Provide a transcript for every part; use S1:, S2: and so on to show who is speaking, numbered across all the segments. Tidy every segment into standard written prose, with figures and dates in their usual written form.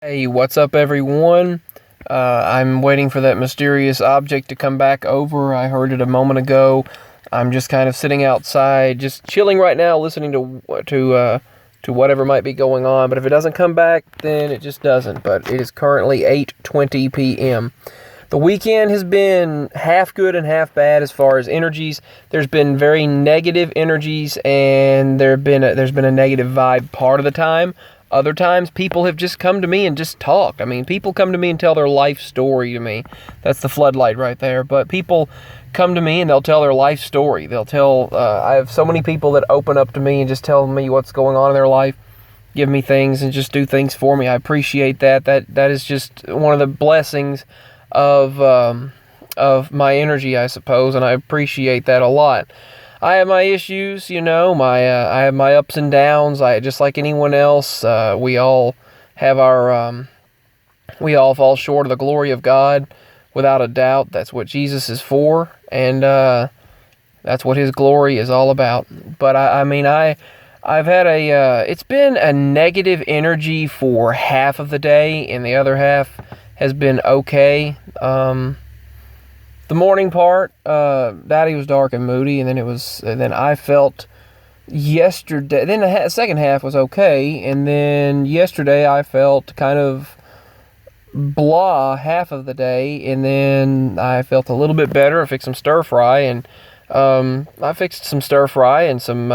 S1: Hey, what's up, everyone? I'm waiting for that mysterious object to come back over. I heard it a moment ago. I'm just kind of sitting outside, just chilling right now, listening to whatever might be going on. But if it doesn't come back, then it just doesn't. But it is currently 8:20 p.m. The weekend has been half good and half bad as far as energies. There's been very negative energies, and there's been a negative vibe part of the time. Other times, people have just come to me and just talked. I mean, people come to me and tell their life story to me. That's the floodlight right there. But people come to me and they'll tell their life story. They'll tell, I have so many people that open up to me and just tell me what's going on in their life, give me things and just do things for me. I appreciate that. That is just one of the blessings of my energy, I suppose, and I appreciate that a lot. I have my issues, I have my ups and downs. Just like anyone else, we all have we all fall short of the glory of God, without a doubt. That's what Jesus is for, and that's what His glory is all about. But I've had it's been a negative energy for half of the day, and the other half has been okay. The morning part, Daddy was dark and moody, and then I felt yesterday, then the second half was okay, and then yesterday I felt kind of blah half of the day, and then I felt a little bit better. I fixed some stir fry, and I fixed some stir fry and some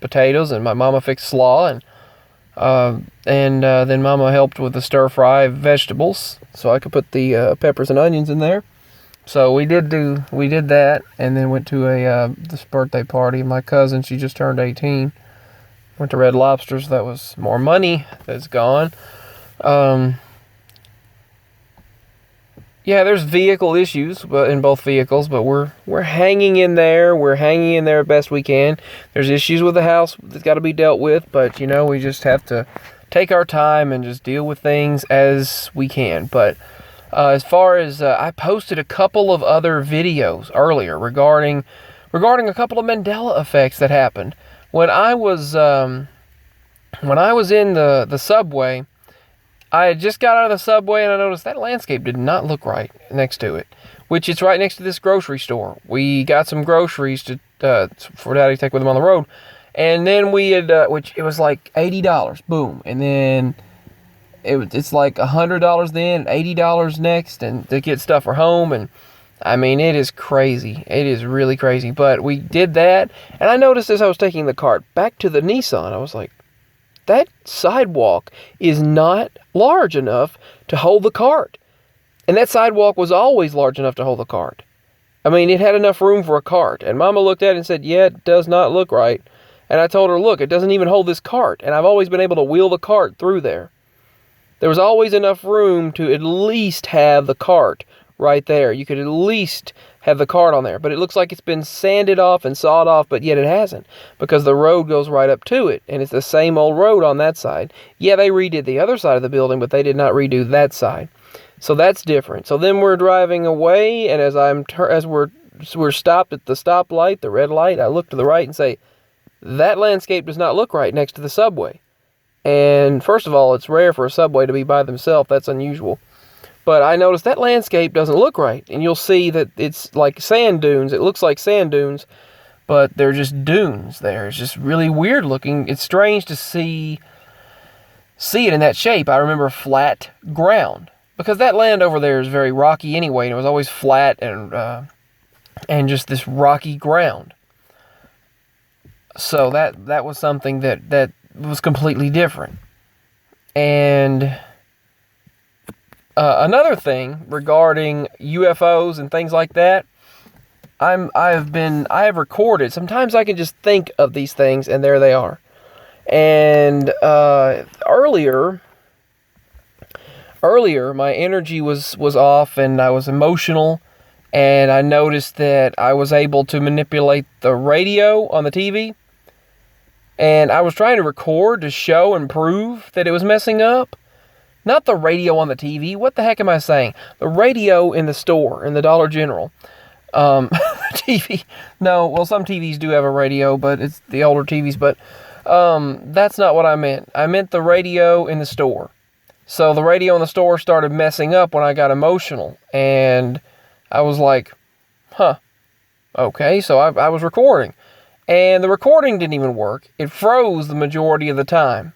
S1: potatoes, and my mama fixed slaw, and then Mama helped with the stir fry vegetables, so I could put the peppers and onions in there. So we did that, and then went to this birthday party. My cousin, she just turned 18. Went to Red Lobster, so that was more money that's gone. Yeah, there's vehicle issues in both vehicles, but we're hanging in there. We're hanging in there best we can. There's issues with the house that's got to be dealt with, but we just have to take our time and just deal with things as we can. But as far as I posted a couple of other videos earlier regarding a couple of Mandela effects that happened when I was in the subway. I had just got out of the subway and I noticed that landscape did not look right next to it, which it's right next to this grocery store. We got some groceries for Daddy to take with him on the road, and then we had which it was like $80, boom, and then it's like $100 then, $80 next, and to get stuff for home. And I mean, it is crazy. It is really crazy. But we did that, and I noticed as I was taking the cart back to the Nissan, I was like, that sidewalk is not large enough to hold the cart. And that sidewalk was always large enough to hold the cart. I mean, it had enough room for a cart. And Mama looked at it and said, yeah, it does not look right. And I told her, look, it doesn't even hold this cart. And I've always been able to wheel the cart through there. There was always enough room to at least have the cart right there. You could at least have the cart on there. But it looks like it's been sanded off and sawed off, but yet it hasn't, because the road goes right up to it, and it's the same old road on that side. Yeah, they redid the other side of the building, but they did not redo that side. So that's different. So then we're driving away, and as we're stopped at the stoplight, the red light, I look to the right and say, that landscape does not look right next to the subway. And first of all, it's rare for a subway to be by themselves. That's unusual. But I noticed that landscape doesn't look right. And you'll see that it's like sand dunes. It looks like sand dunes, but they're just dunes there. It's just really weird looking. It's strange to see it in that shape. I remember flat ground, because that land over there is very rocky anyway, and it was always flat and just this rocky ground. So that was something that was completely different. And another thing regarding UFOs and things like that, I have recorded. Sometimes I can just think of these things and there they are. And earlier my energy was off and I was emotional, and I noticed that I was able to manipulate the radio on the TV. And I was trying to record to show and prove that it was messing up. Not the radio on the TV. What the heck am I saying? The radio in the store, in the Dollar General. TV. No, well, some TVs do have a radio, but it's the older TVs. But that's not what I meant. I meant the radio in the store. So the radio in the store started messing up when I got emotional. And I was like, huh, okay. So I was recording. And the recording didn't even work. It froze the majority of the time.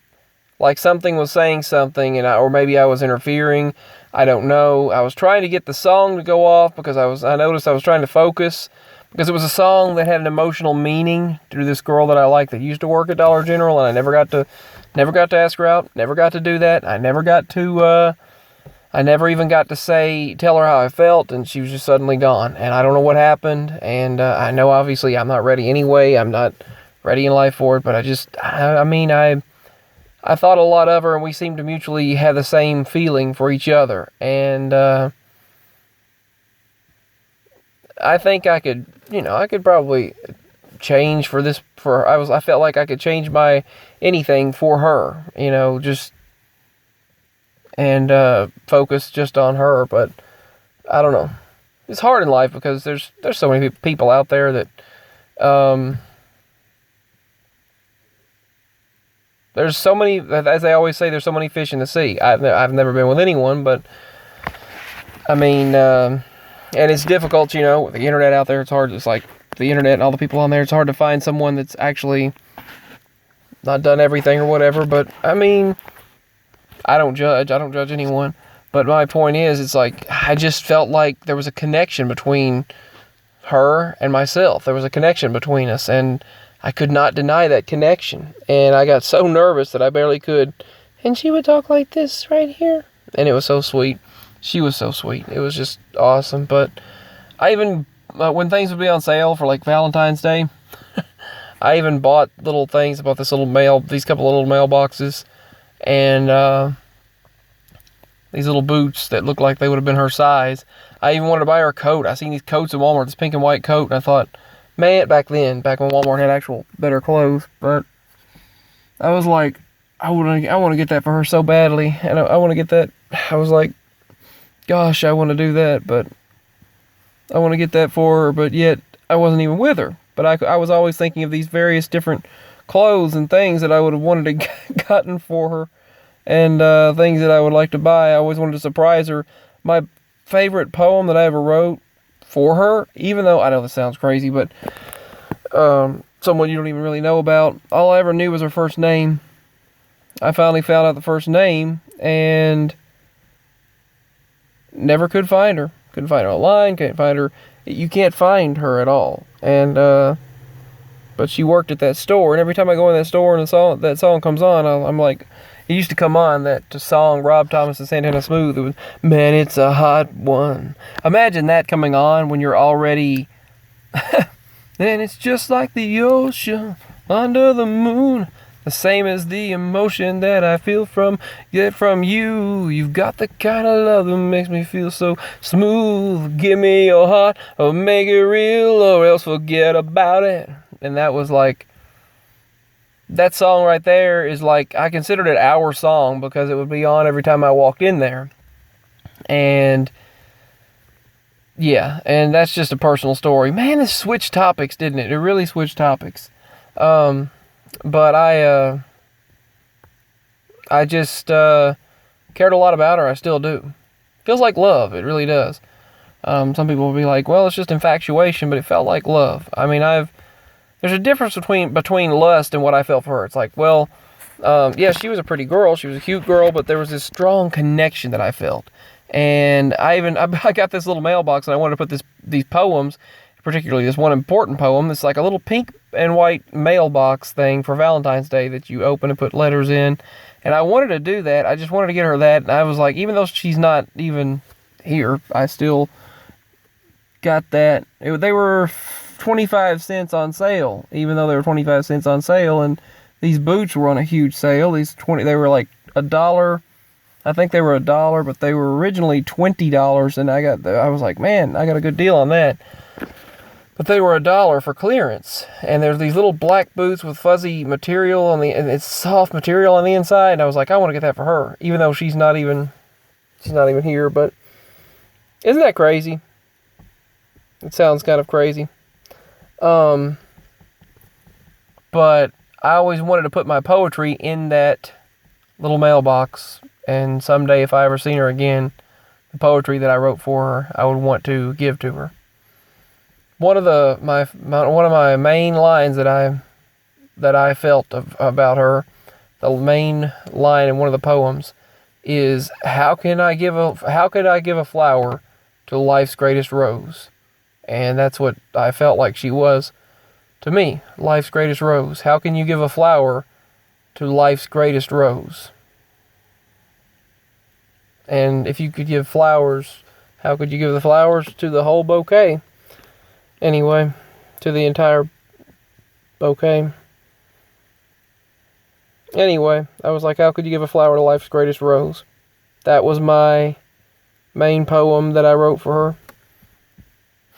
S1: Like something was saying something, or maybe I was interfering. I don't know. I was trying to get the song to go off because I noticed I was trying to focus. Because it was a song that had an emotional meaning to this girl that I like that used to work at Dollar General, and I never got to ask her out, never got to do that. I never even got to tell her how I felt, and she was just suddenly gone. And I don't know what happened, and I know obviously I'm not ready anyway. I'm not ready in life for it, but I thought a lot of her, and we seemed to mutually have the same feeling for each other. And I think I could probably change I felt like I could change anything for her, and focus just on her. But I don't know. It's hard in life because there's so many people out there that, there's so many, as they always say, there's so many fish in the sea. I've never been with anyone, but and it's difficult, with the internet out there. It's hard. It's like the internet and all the people on there. It's hard to find someone that's actually not done everything or whatever. But I don't judge. I don't judge anyone. But my point is, it's like I just felt like there was a connection between her and myself. There was a connection between us, and I could not deny that connection. And I got so nervous that I barely could. And she would talk like this right here, and it was so sweet. She was so sweet. It was just awesome. But I even, when things would be on sale for like Valentine's Day, I even bought little things, about these couple of little mailboxes, and these little boots that looked like they would have been her size. I even wanted to buy her a coat. I seen these coats in Walmart, this pink and white coat, and I thought, man, back when Walmart had actual better clothes, but I was like, I want to get that for her so badly, and I want to get that. I was like, gosh, I want to do that, but I want to get that for her, but yet I wasn't even with her. But I was always thinking of these various different clothes and things that I would have wanted to gotten for her, and things that I would like to buy. I always wanted to surprise her. My favorite poem that I ever wrote for her, even though I know this sounds crazy, but someone you don't even really know about, all I ever knew was her first name. I finally found out the first name, and never could find her. Couldn't find her online, can't find her. You can't find her at all. And, but she worked at that store, and every time I go in that store and that song comes on, I'm like, it used to come on, that song, Rob Thomas and Santana Smooth. It was, man, it's a hot one. Imagine that coming on when you're already, and it's just like the ocean under the moon. The same as the emotion that I feel from you. You've got the kind of love that makes me feel so smooth. Give me your heart, or make it real, or else forget about it. And that was like, that song right there is like, I considered it our song because it would be on every time I walked in there. And yeah, and that's just a personal story. Man, this switched topics, didn't it? It really switched topics. But I just cared a lot about her. I still do. Feels like love. It really does. Some people will be like, well, it's just infatuation, but it felt like love. I mean, there's a difference between lust and what I felt for her. It's like, well, yeah, she was a pretty girl. She was a cute girl, but there was this strong connection that I felt. And I got this little mailbox, and I wanted to put these poems, particularly this one important poem. It's like a little pink and white mailbox thing for Valentine's Day that you open and put letters in. And I wanted to do that. I just wanted to get her that. And I was like, even though she's not even here, I still got that. They were 25 cents on sale, even though they were 25 cents on sale. And these boots were on a huge sale. They were like $1. I think they were $1, but they were originally $20. And I was like, man, I got a good deal on that. But they were $1 for clearance. And there's these little black boots with fuzzy material and it's soft material on the inside. And I was like, I want to get that for her, even though she's not even here. But isn't that crazy? It sounds kind of crazy. But I always wanted to put my poetry in that little mailbox And someday, if I ever seen her again, the poetry that I wrote for her, I would want to give to her. One of my main lines that I felt about her, the main line in one of the poems, is how could I give a flower to life's greatest rose? And that's what I felt like she was to me, life's greatest rose. How can you give a flower to life's greatest rose? And if you could give flowers, how could you give the flowers to the whole bouquet? Anyway, to the entire bouquet. Anyway, I was like, how could you give a flower to life's greatest rose? That was my main poem that I wrote for her.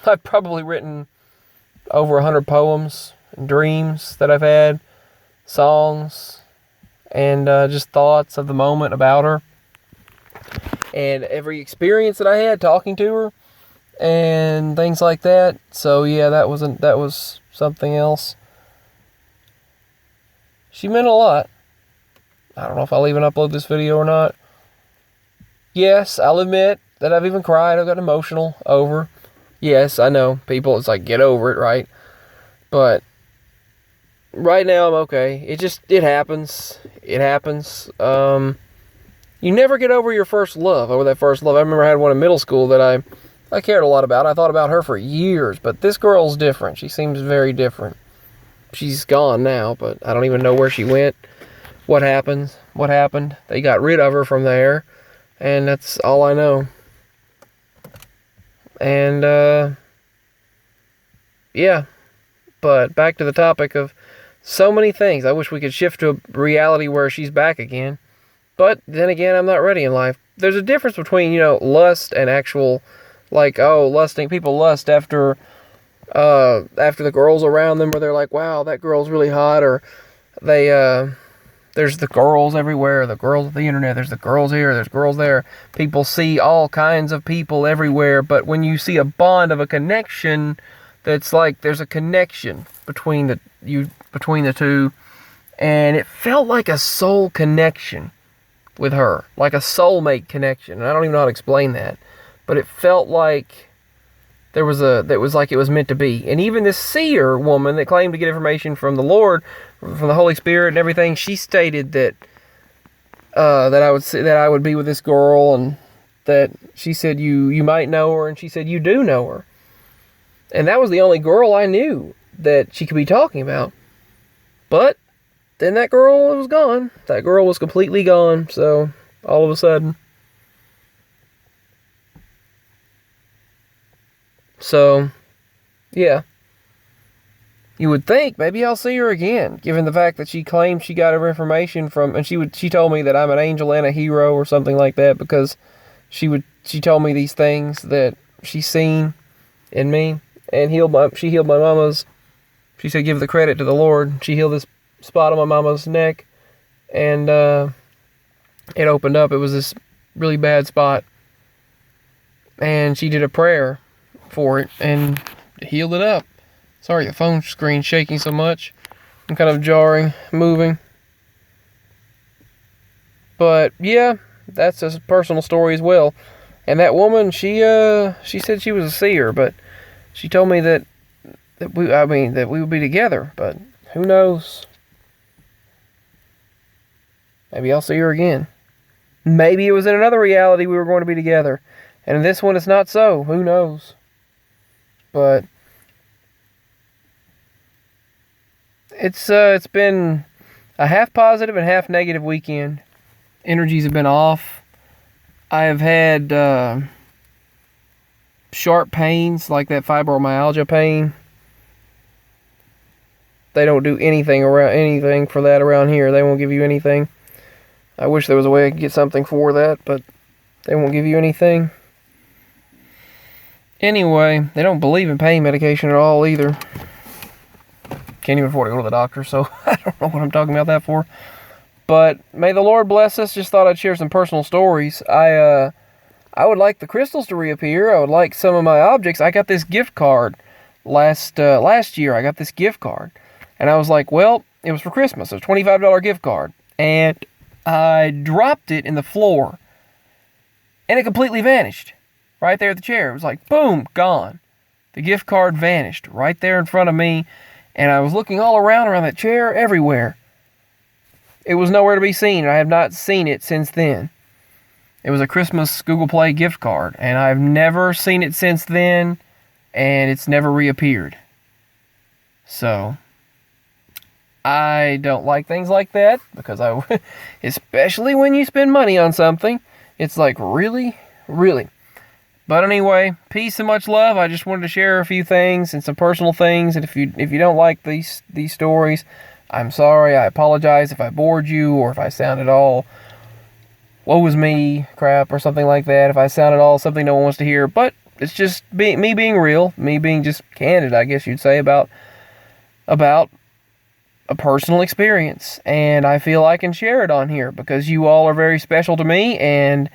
S1: I've probably written over 100 poems and dreams that I've had, songs, and just thoughts of the moment about her. And every experience that I had talking to her and things like that. So yeah, that was something else. She meant a lot. I don't know if I'll even upload this video or not. Yes, I'll admit that I've even cried. I've got emotional over. Yes, I know. People, it's like, get over it, right? But right now I'm okay. It happens. It happens. You never get over your first love, over that first love. I remember I had one in middle school that I cared a lot about. I thought about her for years, but this girl's different. She seems very different. She's gone now, but I don't even know where she went. What happened? They got rid of her from there, and that's all I know. And, yeah. But back to the topic of so many things. I wish we could shift to a reality where she's back again. But then again, I'm not ready in life. There's a difference between, lust and actual, lusting. People lust after the girls around them, where they're like, wow, that girl's really hot, or there's the girls everywhere, the girls of the internet, there's the girls here, there's girls there. People see all kinds of people everywhere, but when you see a bond of a connection, that's like there's a connection between the two, and it felt like a soul connection with her, like a soulmate connection. And I don't even know how to explain that, but it felt like that was like it was meant to be. And even this seer woman that claimed to get information from the Lord, from the Holy Spirit and everything, she stated that I would be with this girl, and that she said you might know her, and she said you do know her. And that was the only girl I knew that she could be talking about. But then that girl was gone. That girl was completely gone. So all of a sudden. So, yeah. You would think maybe I'll see her again, given the fact that she claimed she got her information from, and she told me that I'm an angel and a hero or something like that, because she told me these things that she's seen in me, and she healed my mama's. She said, give the credit to the Lord. She healed this spot on my mama's neck, and it opened up. It was this really bad spot, and she did a prayer for it and healed it up. Sorry, the phone screen's shaking so much. I'm kind of jarring, moving. But yeah, that's a personal story as well. And that woman, she said she was a seer, but she told me that we would be together. But who knows? Maybe I'll see her again. Maybe it was in another reality we were going to be together, and in this one it's not so. Who knows? But it's been a half positive and half negative weekend. Energies have been off. I have had sharp pains, like that fibromyalgia pain. They don't do anything for that around here. They won't give you anything. I wish there was a way I could get something for that, but they won't give you anything. Anyway, they don't believe in pain medication at all either. Can't even afford to go to the doctor, so I don't know what I'm talking about that for. But may the Lord bless us. Just thought I'd share some personal stories. I would like the crystals to reappear. I would like some of my objects. I got this gift card last year. I got this gift card, and I was like, well, it was for Christmas. It was a $25 gift card, and I dropped it in the floor, and it completely vanished. Right there at the chair. It was like, boom, gone. The gift card vanished right there in front of me, and I was looking all around that chair, everywhere. It was nowhere to be seen, and I have not seen it since then. It was a Christmas Google Play gift card, and I've never seen it since then, and it's never reappeared. So, I don't like things like that, because especially when you spend money on something, it's like, really? Really? But anyway, peace and much love. I just wanted to share a few things and some personal things. And if you don't like these stories, I'm sorry. I apologize if I bored you or if I sounded all woe was me crap or something like that. If I sounded all something no one wants to hear. But it's just me being real, me being just candid, I guess you'd say, about a personal experience. And I feel I can share it on here because you all are very special to me, and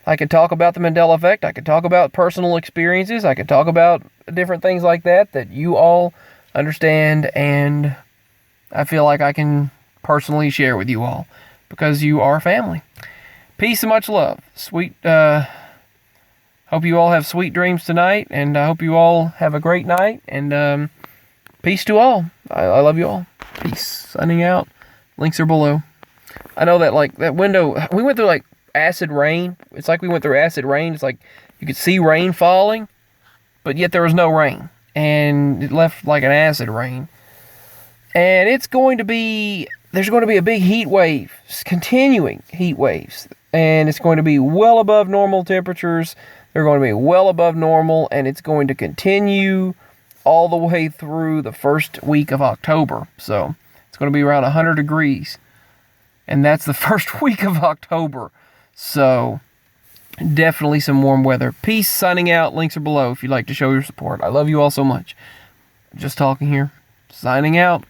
S1: I could talk about the Mandela Effect. I could talk about personal experiences. I could talk about different things like that you all understand, and I feel like I can personally share with you all because you are family. Peace and much love. Hope you all have sweet dreams tonight, and I hope you all have a great night, and peace to all. I love you all. Peace. Signing out. Links are below. I know that, like, that window, we went through, like, acid rain. It's like we went through acid rain. It's like you could see rain falling, but yet there was no rain, and it left like an acid rain. And there's going to be a big heat wave, continuing heat waves, and it's going to be well above normal temperatures. They're going to be well above normal, and it's going to continue all the way through the first week of October. So it's going to be around 100 degrees, and that's the first week of October. So, definitely some warm weather. Peace, signing out. Links are below if you'd like to show your support. I love you all so much. Just talking here. Signing out.